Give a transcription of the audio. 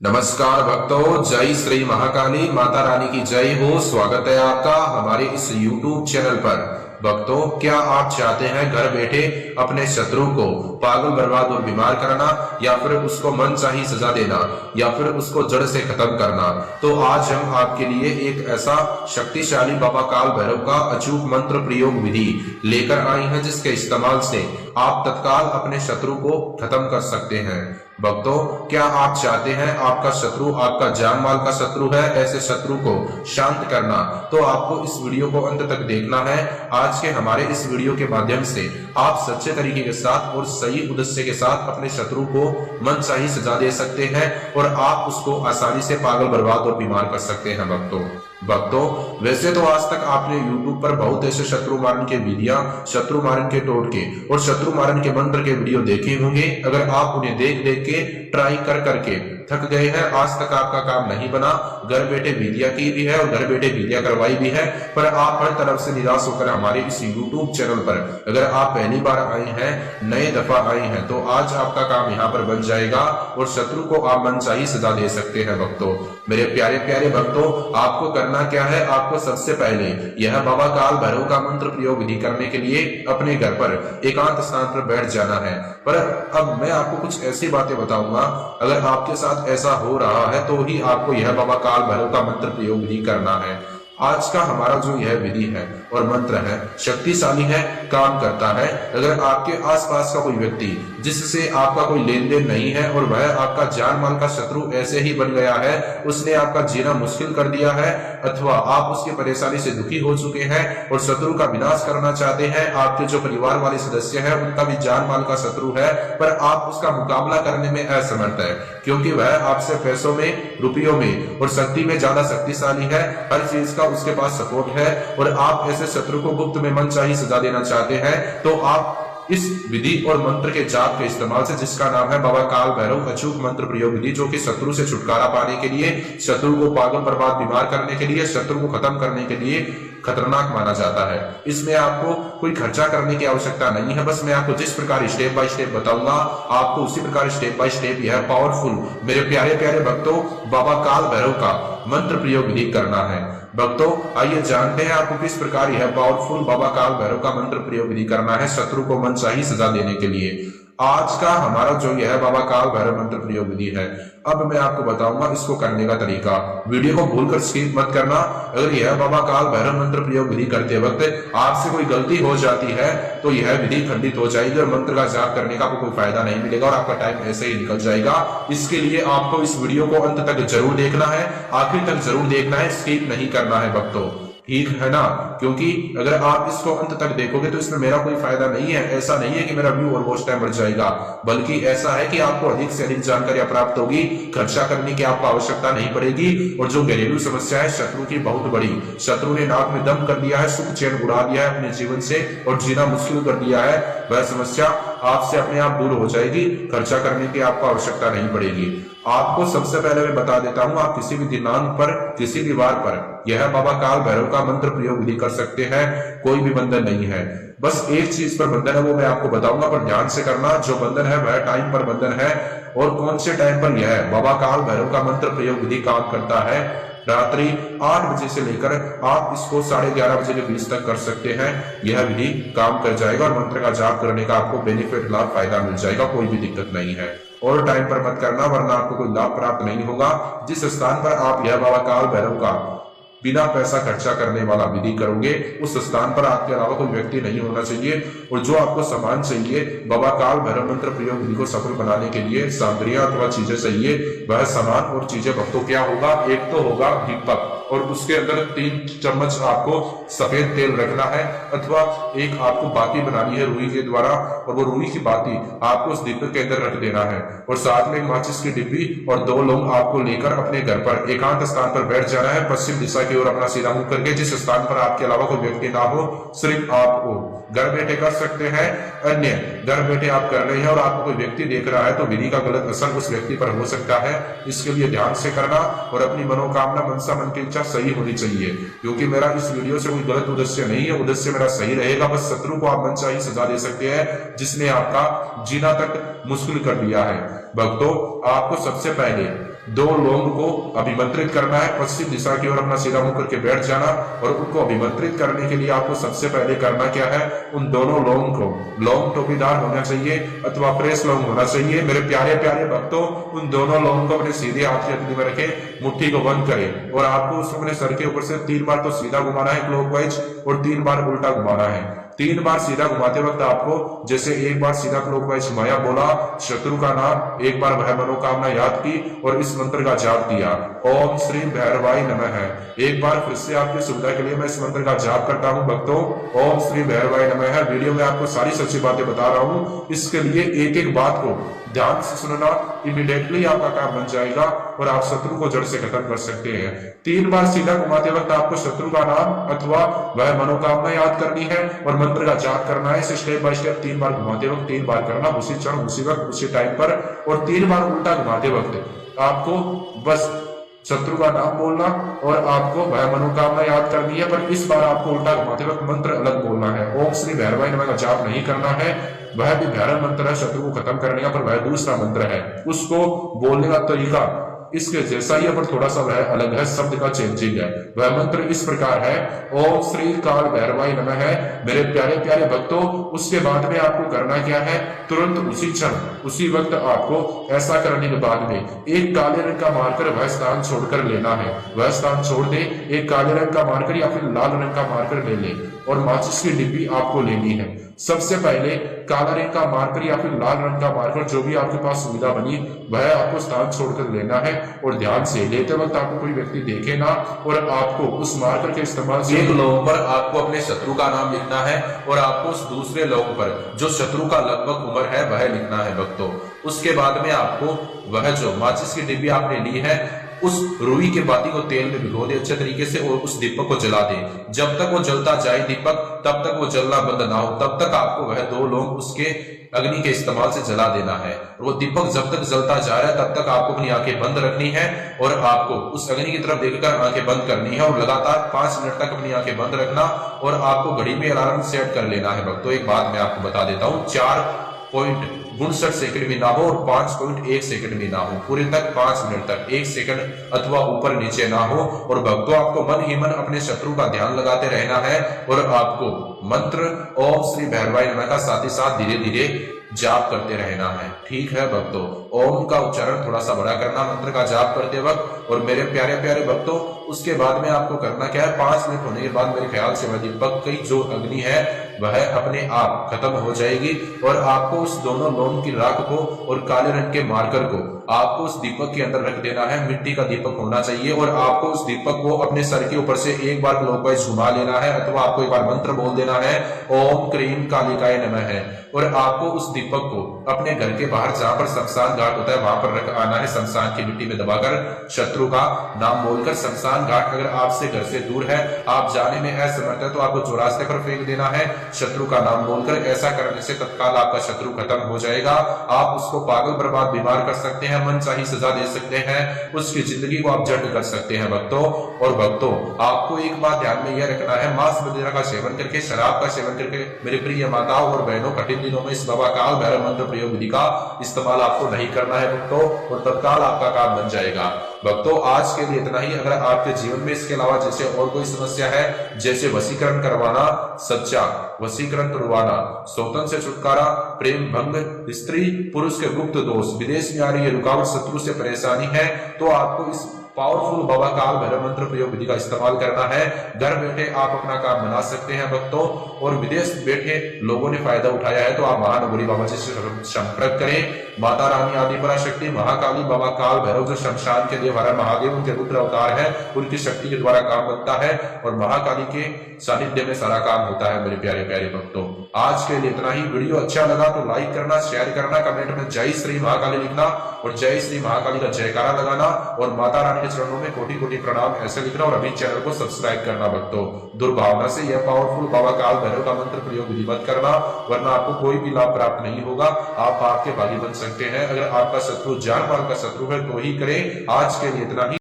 नमस्कार भक्तों, जय श्री महाकाली माता रानी की जय हो। स्वागत है आपका हमारे इस YouTube चैनल पर। भक्तों, क्या आप चाहते हैं घर बैठे अपने शत्रु को पागल, बर्बाद और बीमार करना, या फिर उसको मनचाही सजा देना, या फिर उसको जड़ से खत्म करना? तो आज हम आपके लिए एक ऐसा शक्तिशाली बाबा काल भैरव का अचूक मंत्र प्रयोग विधि लेकर आए हैं, जिसके इस्तेमाल से आप तत्काल अपने शत्रु को खत्म कर सकते हैं। भक्तों, क्या आप चाहते हैं आपका शत्रु आपका जान माल का शत्रु है, ऐसे शत्रु को शांत करना? तो आपको इस वीडियो को अंत तक देखना है। आज के हमारे इस वीडियो के माध्यम से आप सच्चे तरीके के साथ और सही उद्देश्य के साथ अपने शत्रु को मनचाही सजा दे सकते हैं और आप उसको आसानी से पागल, बर्बाद और बीमार कर सकते हैं। भक्तों, वैसे तो आज तक आपने YouTube पर बहुत ऐसे शत्रु मारण के वीडियो, शत्रु मारण के टोटके और शत्रु मारण के मंत्र के वीडियो देखे होंगे। अगर आप उन्हें देख देख के ट्राई कर करके थक गए हैं, आज तक आपका काम नहीं बना, घर बैठे विद्या की भी है और घर बैठे विद्या करवाई भी है, पर आप हर तरफ से निराश होकर हमारे इस YouTube चैनल पर अगर आप पहली बार आए हैं, नए दफा आए हैं, तो आज आपका काम यहाँ पर बन जाएगा और शत्रु को आप मनचाही सजा दे सकते हैं। भक्तों, मेरे प्यारे प्यारे भक्तों, आपको करना क्या है? आपको सबसे पहले यह बाबा काल भैरव का मंत्र प्रयोग विधि करने के लिए अपने घर पर एकांत स्थान पर बैठ जाना है। पर अब मैं आपको कुछ ऐसी बातें बताऊंगा, अगर आपके साथ ऐसा हो रहा है तो ही आपको यह बाबा काल भैरव का मंत्र प्रयोग विधि करना है। आज का हमारा जो यह विधि है और मंत्र है, शक्तिशाली है, काम करता है। अगर आपके आसपास का कोई व्यक्ति जिससे आपका कोई लेन देन नहीं है और वह आपका जान माल का शत्रु ऐसे ही बन गया है, उसने आपका जीना मुश्किल कर दिया है, अथवा आप उसकी परेशानी से दुखी हो चुके हैं और शत्रु का विनाश करना चाहते हैं, आपके जो परिवार वाले सदस्य हैं उनका भी जान माल का शत्रु है, पर आप उसका मुकाबला करने में असमर्थ है, क्योंकि वह आपसे पैसों में, रुपयों में और शक्ति में ज्यादा शक्तिशाली है, हर चीज का उसके पास सपोर्ट है, और आप ऐसे शत्रु को गुप्त में मनचाही सजा देना चाहते हैं, तो आप इस विधि और मंत्र के जाप के इस्तेमाल से, जिसका नाम है बाबा काल भैरव अचूक मंत्र प्रयोग विधि, जो कि शत्रु से छुटकारा पाने के लिए, शत्रु को पागल, बर्बाद, बीमार करने के लिए, शत्रु को खत्म करने के लिए खतरनाक माना जाता है। इसमें आपको कोई खर्चा करने की आवश्यकता नहीं है। बस मैं आपको जिस प्रकार स्टेप बाय स्टेप बताऊंगा, आपको उसी प्रकार स्टेप बाय स्टेप यह पावरफुल, मेरे प्यारे प्यारे भक्तों, बाबा काल भैरव का मंत्र प्रयोग विधि करना है। भक्तों, आइए जानते हैं आपको किस प्रकार यह पावरफुल बाबा काल भैरव का मंत्र प्रयोग विधि करना है शत्रु को मनचाही सजा देने के लिए। आज का हमारा जो यह बाबा काल भैरव मंत्र प्रयोग विधि है, अब मैं आपको बताऊंगा इसको करने का तरीका। वीडियो को भूलकर स्किप मत करना। अगर यह बाबा काल भैरव मंत्र प्रयोग विधि करते वक्त आपसे कोई गलती हो जाती है तो यह विधि खंडित हो जाएगी और मंत्र का जाप करने का आपको कोई फायदा नहीं मिलेगा और आपका टाइम ऐसे ही निकल जाएगा। इसके लिए आपको इस वीडियो को अंत तक जरूर देखना है, आखिर तक जरूर देखना है, स्किप नहीं करना है भक्तों, ठीक है ना? क्योंकि अगर आप इसको अंत तक देखोगे तो इसमें मेरा कोई फायदा नहीं है। ऐसा नहीं है कि मेरा व्यू और वॉच टाइम बढ़ जाएगा, बल्कि ऐसा है कि आपको अधिक से अधिक जानकारी प्राप्त होगी, खर्चा करने की आपको आवश्यकता नहीं पड़ेगी। और जो घरेलू समस्या है शत्रु की बहुत बड़ी, शत्रु ने नाक में दम कर दिया है, सुख चैन उड़ा दिया है अपने जीवन से और जीना मुश्किल कर दिया है, वह समस्या आपसे अपने आप दूर हो जाएगी। खर्चा करने की आपको आवश्यकता नहीं पड़ेगी। आपको सबसे पहले मैं बता देता हूं, आप किसी भी दिनांक पर, किसी भी वार पर यह बाबा काल भैरव का मंत्र प्रयोग विधि कर सकते हैं। कोई भी बंधन नहीं है, बस एक चीज पर बंधन है, वो मैं आपको बताऊंगा, पर ध्यान से करना। जो बंधन है वह टाइम पर बंधन है। और कौन से टाइम पर यह बाबा काल भैरव का मंत्र प्रयोग विधि काम करता है? रात्रि 8 बजे से लेकर आप इसको 11:30 बजे के बीच तक कर सकते हैं। यह विधि काम कर जाएगा और मंत्र का जाप करने का आपको बेनिफिट, लाभ, फायदा मिल जाएगा, कोई भी दिक्कत नहीं है। और टाइम पर मत करना, वरना आपको कोई लाभ प्राप्त नहीं होगा। जिस स्थान पर आप यह बाबा काल भैरव का बिना पैसा खर्चा करने वाला विधि करोगे, उस स्थान पर आपके अलावा कोई व्यक्ति नहीं होना चाहिए। और जो आपको सामान चाहिए बाबा काल भैरव मंत्र प्रयोग विधि को सफल बनाने के लिए, सामग्रियां अथवा चीजें चाहिए, वह सामान और चीजें भक्तों क्या होगा? एक तो होगा दीपक, और उसके अंदर 3 चम्मच आपको सफेद तेल रखना है, अथवा एक आपको बाती बनानी है रुई के द्वारा, और वो रुई की बाती आपको उस दीपक के अंदर रख देना है। और साथ में माचिस की डिब्बी और 2 लौंग आपको लेकर अपने घर पर एकांत स्थान पर बैठ जाना है, पश्चिम दिशा की ओर अपना सीधा मुंह करके, जिस स्थान पर आपके अलावा कोई व्यक्ति ना हो, सिर्फ आप हो। घर बैठे कर सकते हैं, अन्य घर बैठे आप कर रहे हैं और आपको कोई व्यक्ति देख रहा है तो विधि का गलत असर उस व्यक्ति पर हो सकता है। इसके लिए ध्यान से करना और अपनी मनोकामना, मनसा, मन की इच्छा सही होनी चाहिए, क्योंकि मेरा इस वीडियो से कोई गलत उद्देश्य नहीं है, उद्देश्य मेरा सही रहेगा। बस शत्रु को आप मनचाही सजा दे सकते हैं जिसने आपका जीना तक मुश्किल कर दिया है। भक्तों, आपको सबसे पहले दो लोगों को अभिमंत्रित करना है, पश्चिम दिशा की ओर अपना सीधा मुंह करके बैठ जाना और उनको अभिमंत्रित करने के लिए आपको सबसे पहले करना क्या है, उन दोनों लोगों को लौंग टोपीदार होना चाहिए अथवा फ्रेश लौंग होना चाहिए। मेरे प्यारे प्यारे भक्तों, उन दोनों लोगों को अपने सीधे हाथ की हथेली में रखे मुट्ठी को बंद करें और आपको उसको अपने सर के ऊपर से 3 बार तो सीधा घुमाना है क्लॉकवाइज और 3 बार उल्टा घुमाना है। 3 बार सीधा घुमाते वक्त आपको जैसे एक बार सीधा क्लॉकवाइज घुमाया, बोला शत्रु का नाम, एक बार वह मनोकामना याद की और इस मंत्र का जाप किया, ओम श्री भैरवाय नमः है। एक बार फिर से आपकी सुविधा के लिए मैं इस मंत्र का जाप करता हूं भक्तों, ओम श्री भैरवाय नमः है। वीडियो में आपको सारी सच्ची बातें बता रहा हूं, इसके लिए एक एक बात को ध्यान से सुनना, इमीडिएटली आपका काम बन जाएगा और आप शत्रु को जड़ से खत्म कर सकते हैं। 3 बार सीधा घुमाते वक्त आपको शत्रु का नाम अथवा वह मनोकामना याद करनी है और मंत्र का जाप करना है। इसे स्टेप बाय स्टेप 3 बार घुमाते वक्त 3 बार करना, उसी क्षण उसी वक्त उसी टाइम पर। और 3 बार उल्टा घुमाते वक्त आपको बस शत्रु का नाम बोलना और आपको वह मनोकामना याद करनी है, पर इस बार आपको उल्टा घुमाते वक्त मंत्र अलग बोलना है। ओम श्री भैरवाय नमः का जाप नहीं करना है, वह भी भैरव मंत्र है शत्रु को खत्म करने का, पर वह दूसरा मंत्र है। उसको बोलने का तरीका इसके जैसा ही है पर थोड़ा सा वह अलग है, शब्द का चेंजिंग है। वह मंत्र इस प्रकार है, ओम श्री काल भैरवाय नमः है। मेरे प्यारे प्यारे भक्तों, उसके बाद में आपको करना क्या है, तुरंत उसी क्षण उसी वक्त आपको ऐसा करने के बाद में एक काले रंग का मार्कर वह स्थान छोड़कर लेना है। वह स्थान छोड़ दे, एक काले रंग का मार्कर या फिर लाल रंग का मार्कर ले ले और माचिस की डिब्बी आपको लेनी है। सबसे पहले काला रंग का मार्कर या फिर लाल रंग का मार्कर, जो भी आपके पास सुविधा बनी, वह आपको स्थान छोड़कर लेना है और ध्यान से लेते वक्त आपको कोई व्यक्ति देखे ना और आपको उस मार्कर के इस्तेमाल से एक लोगों पर आपको अपने शत्रु का नाम लिखना है और आपको उस दूसरे लोगों पर जो शत्रु का लगभग उम्र है वह लिखना है भक्तों। उसके बाद में आपको वह जो माचिस की डिब्बी आपने ली है उस रुई के बाती को तेल में भिगो दे अच्छे तरीके से और उस दीपक को जला दे। जब तक वो जलता जाए दीपक, तब तक वो जलना बंद ना हो, तब तक आपको वह 2 लोग उसके अग्नि के इस्तेमाल से जला देना है। और वो दीपक जब तक जलता जा रहा है तब तक आपको अपनी आंखें बंद रखनी है और आपको उस अग्नि की तरफ देखकर आंखें बंद करनी है और लगातार 5 मिनट तक अपनी आंखें बंद रखना और आपको घड़ी में अलार्म सेट कर लेना है भक्तों। एक बात मैं आपको बता देता हूँ, 4.59 सेकंड भी ना हो और 5.1 सेकंड भी ना हो, पूरे तक 5 मिनट तक 1 सेकंड अथवा ऊपर नीचे ना हो। और भक्तों, आपको मन ही मन अपने शत्रु का ध्यान लगाते रहना है और आपको मंत्र ओम श्री भैरवाय नमः का साथ ही साथ धीरे धीरे जाप करते रहना है। ठीक है भक्तों, ओम का उच्चारण थोड़ा सा बड़ा करना मंत्र का जाप करते वक्त। और मेरे प्यारे प्यारे भक्तों, उसके बाद में आपको करना क्या है, 5 मिनट होने के बाद मेरे ख्याल से वह दीपक की जो अग्नि है वह अपने आप खत्म हो जाएगी और आपको उस दोनों लोन की राख को और काले रंग के मार्कर को आपको उस दीपक के अंदर रख देना है। मिट्टी का दीपक होना चाहिए और आपको उस दीपक को अपने सर के ऊपर से एक बार क्लॉकवाइज घुमा लेना है अथवा आपको एक बार मंत्र बोल देना है, ओम क्रीम कालिकाय नमः है। और आपको उस दीपक को अपने घर के बाहर जहां पर शमशान घाट होता है वहां पर रख आना है, शमशान की मिट्टी में दबाकर शत्रु का नाम बोलकर। शमशान घाट अगर आपसे घर से दूर है, आप जाने में असमर्थ है, तो आपको चौरास्ते पर फेंक देना है शत्रु का नाम बोलकर। ऐसा करने से तत्काल आपका शत्रु खत्म हो जाएगा। आप उसको पागल बर्बाद बीमार कर सकते हैं, मनचाही सजा दे सकते हैं, उसकी जिंदगी को आप जड़ कर सकते हैं भक्तों। और भक्तों, आपको एक बात ध्यान में यह रखना है, मांस मदिरा का सेवन करके, शराब का सेवन करके मेरे प्रिय माताओं और बहनों, कठिन दिनों में इस बाबा काल भैरव मंत्र प्रयोग विधि का इस्तेमाल आपको नहीं करना है भक्तों और तत्काल आपका काम बन जाएगा। भक्तों, आज के लिए इतना ही। अगर आपके जीवन में इसके अलावा जैसे और कोई समस्या है, जैसे वशीकरण करवाना, सच्चा वशीकरण तुड़वाना, सौतन से छुटकारा, प्रेम भंग, स्त्री पुरुष के गुप्त दोष, विदेश में आ रही है रुकावट, शत्रु से परेशानी है, तो आपको इस पावरफुल बाबा काल भैरव मंत्र प्रयोग विधि का इस्तेमाल करना है। घर बैठे आप अपना काम बना सकते हैं भक्तों। और विदेश बैठे लोगों ने फायदा उठाया है तो आप महानगरी बाबा जी से संपर्क करें। माता रानी आदि पराशक्ति महाकाली बाबा काल भैरव जो शमशान के देव हर महादेव उनके रुद्र अवतार है, उनकी शक्ति के द्वारा काम बनता है और महाकाली के सानिध्य में सारा काम होता है। मेरे प्यारे प्यारे भक्तों, आज के लिए इतना ही। वीडियो अच्छा लगा तो लाइक करना, शेयर करना, कमेंट में जय श्री महाकाली लिखना और जय श्री महाकाली का जयकारा लगाना और माता रानी के चरणों में कोटि कोटि प्रणाम ऐसे लिखना और अभी चैनल को सब्सक्राइब करना भक्तों। दुर्भावना से यह पावरफुल बाबा काल भैरव का मंत्र प्रयोग विधि मत करना, वरना आपको कोई भी लाभ प्राप्त नहीं होगा। आप आपके भागी बन सकते हैं। अगर आपका शत्रु जान माल का शत्रु है तो ही करें। आज के लिए इतना ही।